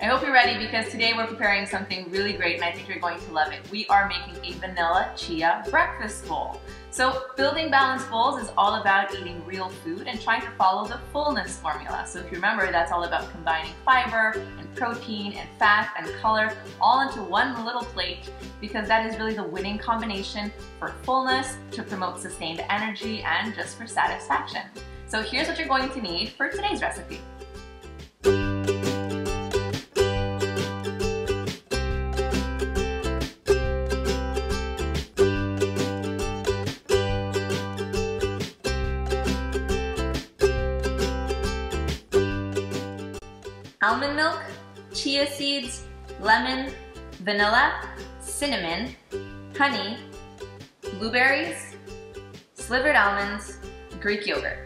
I hope you're ready because today we're preparing something really great and I think you're going to love it. We are making a vanilla chia breakfast bowl. So building balanced bowls is all about eating real food and trying to follow the fullness formula. So if you remember, that's all about combining fiber and protein and fat and color all into one little plate because that is really the winning combination for fullness, to promote sustained energy, and just for satisfaction. So here's what you're going to need for today's recipe. Almond milk, chia seeds, lemon, vanilla, cinnamon, honey, blueberries, slivered almonds, Greek yogurt.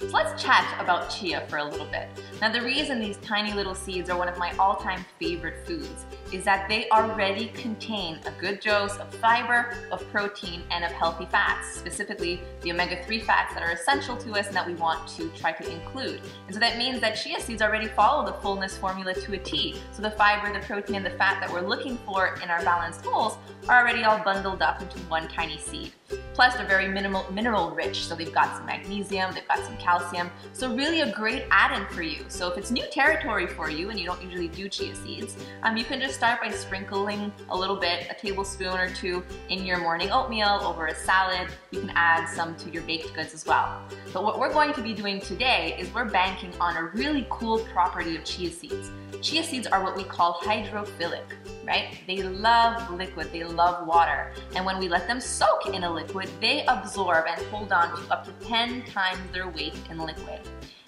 So let's chat about chia for a little bit. Now the reason these tiny little seeds are one of my all-time favorite foods is that they already contain a good dose of fiber, of protein, and of healthy fats, specifically the omega-3 fats that are essential to us and that we want to try to include. And so that means that chia seeds already follow the fullness formula to a T. So the fiber, the protein, and the fat that we're looking for in our balanced bowls are already all bundled up into one tiny seed. Plus they're very mineral rich, so they've got some magnesium, they've got some calcium, so really a great add-in for you. So if it's new territory for you and you don't usually do chia seeds, you can just start by sprinkling a little bit, a tablespoon or two, in your morning oatmeal over a salad. You can add some to your baked goods as well. But what we're going to be doing today is we're banking on a really cool property of chia seeds. Chia seeds are what we call hydrophilic, right? They love liquid, they love water. And when we let them soak in a liquid, they absorb and hold on to up to 10 times their weight in liquid.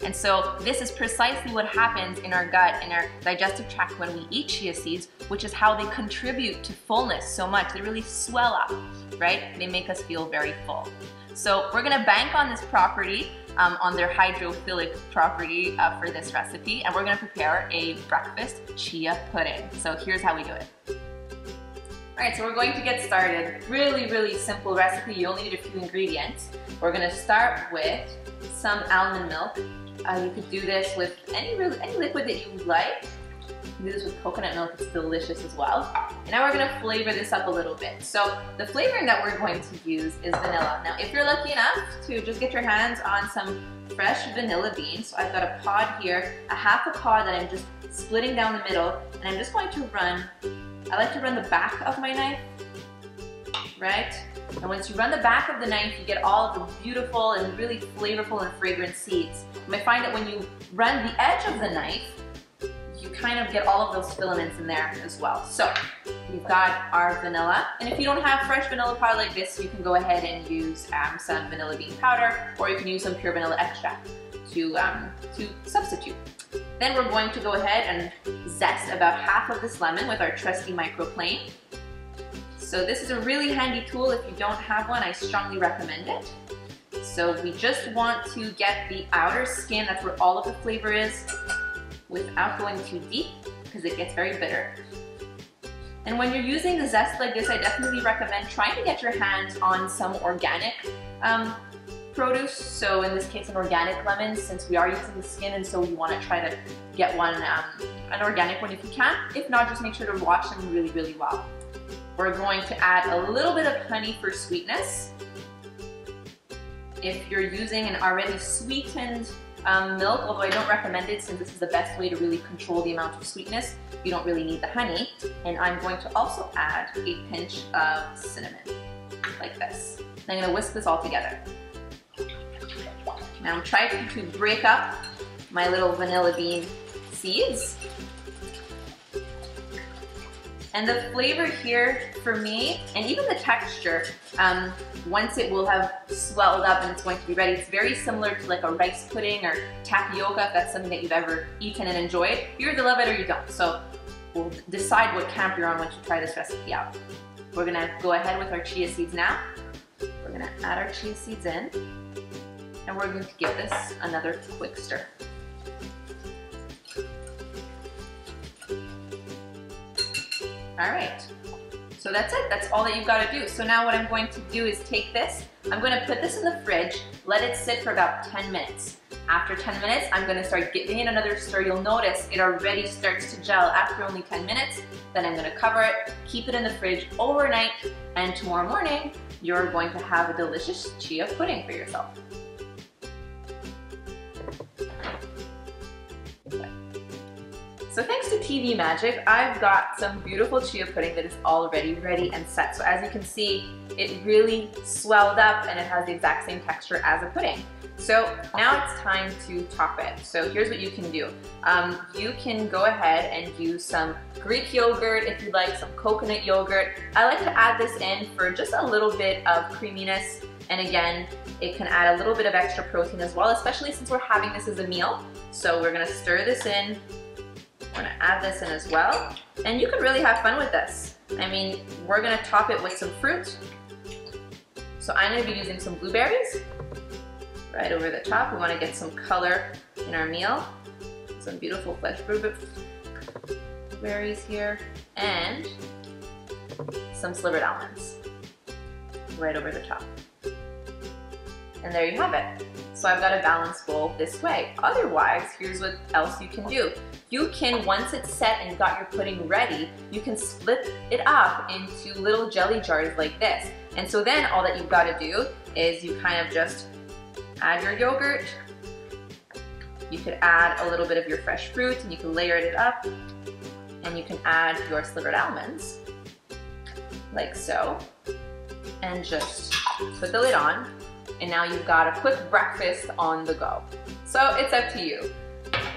And so this is precisely what happens in our gut, in our digestive tract when we eat chia seeds, which is how they contribute to fullness so much. They really swell up, right? They make us feel very full. So we're gonna bank on this property, on their hydrophilic property for this recipe, and we're gonna prepare a breakfast chia pudding. So here's how we do it. All right, so we're going to get started. Really simple recipe. You only need a few ingredients. We're gonna start with some almond milk. You could do this with any liquid that you like. You can do this with coconut milk, it's delicious as well. And now we're gonna flavor this up a little bit. So the flavoring that we're going to use is vanilla. Now if you're lucky enough to just get your hands on some fresh vanilla beans, so I've got a pod here, a half a pod that I'm just splitting down the middle, and I'm just going to run, I like to run the back of my knife, right? And once you run the back of the knife, you get all of the beautiful and really flavorful and fragrant seeds. You might find that when you run the edge of the knife, you kind of get all of those filaments in there as well. So we've got our vanilla, and if you don't have fresh vanilla powder like this, you can go ahead and use some vanilla bean powder, or you can use some pure vanilla extract to substitute. Then we're going to go ahead and zest about half of this lemon with our trusty microplane. So this is a really handy tool. If you don't have one, I strongly recommend it. So we just want to get the outer skin, that's where all of the flavor is, without going too deep because it gets very bitter. And when you're using the zest like this, I definitely recommend trying to get your hands on some organic produce. So in this case, an organic lemon, since we are using the skin, and so we want to try to get one, an organic one if you can. If not, just make sure to wash them really well. We're going to add a little bit of honey for sweetness. If you're using an already sweetened milk, although I don't recommend it since this is the best way to really control the amount of sweetness, you don't really need the honey. And I'm going to also add a pinch of cinnamon, like this. And I'm going to whisk this all together. Now I'm trying to break up my little vanilla bean seeds. And the flavor here for me, and even the texture, once it will have swelled up and it's going to be ready, it's very similar to like a rice pudding or tapioca, if that's something that you've ever eaten and enjoyed. You either love it or you don't. So we'll decide what camp you're on once you try this recipe out. We're gonna go ahead with our chia seeds now. We're gonna add our chia seeds in, and we're going to give this another quick stir. All right, so that's it. That's all that you've got to do. So now what I'm going to do is take this, I'm going to put this in the fridge, let it sit for about 10 minutes. After 10 minutes, I'm gonna start giving it another stir. You'll notice it already starts to gel after only 10 minutes. Then I'm gonna cover it, keep it in the fridge overnight, and tomorrow morning, you're going to have a delicious chia pudding for yourself. So thanks to TV magic, I've got some beautiful chia pudding that is already ready and set. So as you can see, it really swelled up and it has the exact same texture as a pudding. So now it's time to top it. So here's what you can do. You can go ahead and use some Greek yogurt if you'd like, some coconut yogurt. I like to add this in for just a little bit of creaminess. And again, it can add a little bit of extra protein as well, especially since we're having this as a meal. So we're gonna stir this in. I'm gonna add this in as well. And you can really have fun with this. I mean, we're gonna top it with some fruit. So I'm gonna be using some blueberries right over the top. We wanna get some color in our meal. Some beautiful fresh blueberries here. And some slivered almonds right over the top. And there you have it. So I've got a balanced bowl this way. Otherwise, here's what else you can do. You can, once it's set and you've got your pudding ready, you can split it up into little jelly jars like this. And so then all that you've got to do is you kind of just add your yogurt. You could add a little bit of your fresh fruit and you can layer it up. And you can add your slivered almonds, like so. And just put the lid on. And now you've got a quick breakfast on the go. So it's up to you.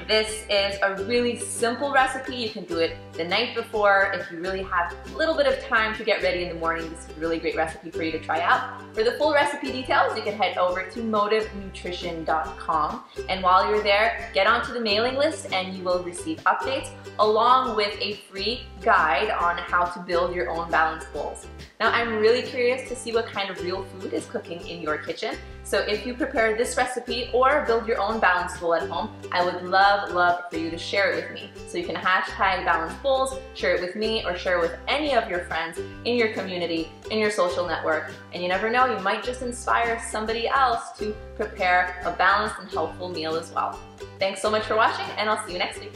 This is a really simple recipe. You can do it the night before. If you really have a little bit of time to get ready in the morning, this is a really great recipe for you to try out. For the full recipe details, you can head over to motivenutrition.com. And while you're there, get onto the mailing list and you will receive updates along with a free guide on how to build your own balanced bowls. Now, I'm really curious to see what kind of real food is cooking in your kitchen. So if you prepare this recipe or build your own balanced bowl at home, I would love for you to share it with me. So you can hashtag balanced bowls, share it with me, or share it with any of your friends in your community, in your social network. And you never know, you might just inspire somebody else to prepare a balanced and helpful meal as well. Thanks so much for watching, and I'll see you next week.